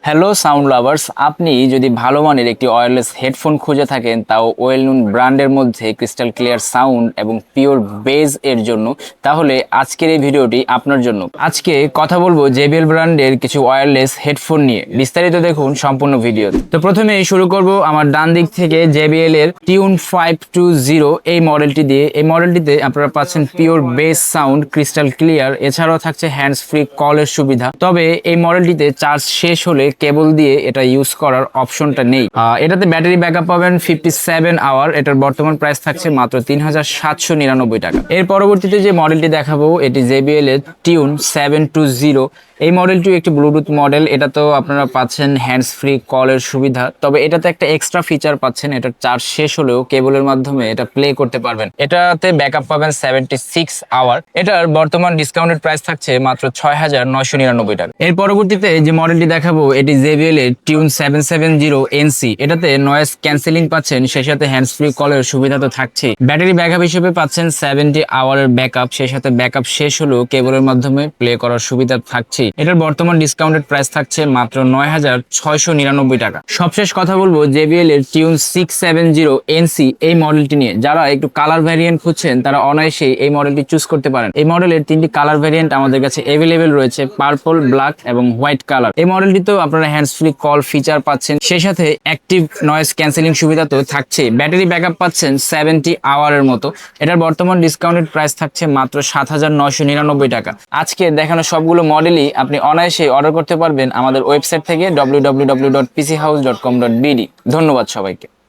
Hello sound lovers, আপনি যদি ভালো মানের একটি ওয়্যারলেস হেডফোন খুঁজে থাকেন, তাও ওয়েল নোন ব্র্যান্ডের মধ্যে ক্রিস্টাল ক্লিয়ার সাউন্ড এবং পিওর বেজ এর জন্য, তাহলে আজকের এই ভিডিওটি আপনার জন্য। আজকে কথা বলবো JBL ব্র্যান্ডের কিছু ওয়্যারলেস হেডফোন নিয়ে। বিস্তারিত দেখুন সম্পূর্ণ ভিডিও। তো প্রথমে শুরু করব আমার ডান দিক থেকে JBL এর টিউন 520 এই মডেলটি দিয়ে। এই মডেলটিতে আপনারা পাচ্ছেন pure base sound, crystal clear, এছাড়াও থাকছে হ্যান্ডস ফ্রি কলের সুবিধা। তবে এই মডেলটিতে চার্জ শেষ হলে কেবল দিয়ে এটা ইউজ করার অপশনটা নেই। এটাতে ব্যাটারি ব্যাকআপ পাবেন 57 আওয়ার। এটার বর্তমান প্রাইস থাকছে মাত্র 3799 টাকা। এর পরবর্তীতে যে মডেলটি দেখাবো, এটি JBL এর টিউন 720। এই মডেলটি একটি ব্লুটুথ মডেল। এটা তো আপনারা পাচ্ছেন হ্যান্ডস ফ্রি কলের সুবিধা, তবে এটাতে একটা এক্সট্রা ফিচার পাচ্ছেন, এটার চার্জ শেষ হলেও কেবলের মাধ্যমে এটা প্লে করতে পারবেন। এটাতে ব্যাকআপ পাবেন 76 আওয়ার। এটার বর্তমান ডিসকাউন্টেড প্রাইস থাকছে মাত্র 6999 টাকা। এর পরবর্তীতে যে মডেলটি দেখাবো, এটি JBL এর টিউন 770 NC। এটাতে নয়েজ ক্যান্সেলিং পাচ্ছেন, সেই সাথে হ্যান্ডস ফ্রি কলের সুবিধা তো থাকছে। ব্যাটারি ব্যাকআপ হিসেবে পাচ্ছেন 70 আওয়ারের ব্যাকআপ, সেই সাথে ব্যাকআপ শেষ হলেও কেবলের মাধ্যমে প্লে করার সুবিধা থাকছে। এটার বর্তমান ডিসকাউন্টেড প্রাইস থাকছে মাত্র 9699 টাকা। সবশেষ কথা বলবো JBL এর টিউন 670 NC এই মডেলটি নিয়ে। যারা একটু কালার ভ্যারিয়েন্ট খুঁজছেন, তারা অনায়াসেই এই মডেলটি চুজ করতে পারেন। এই মডেলের 3টি কালার ভ্যারিয়েন্ট আমাদের কাছে অ্যাভেলেবেল রয়েছে, পার্পল, ব্ল্যাক এবং হোয়াইট কালার। এই মডেলটিতেও আপনারা হ্যান্ডস ফ্রি কল ফিচার পাচ্ছেন, সেই সাথে অ্যাক্টিভ নয়েজ ক্যান্সেলিং সুবিধা তো থাকছে। ব্যাটারি ব্যাকআপ পাচ্ছেন 70 আওয়ারের মতো। এটার বর্তমান ডিসকাউন্টেড প্রাইস থাকছে মাত্র 7999 টাকা। আজকে দেখানো সবগুলো মডেলই আপনি অনায়াসে অর্ডার করতে পারবেন আমাদের ওয়েবসাইট থেকে www.pchouse.com.bd। ধন্যবাদ সবাইকে।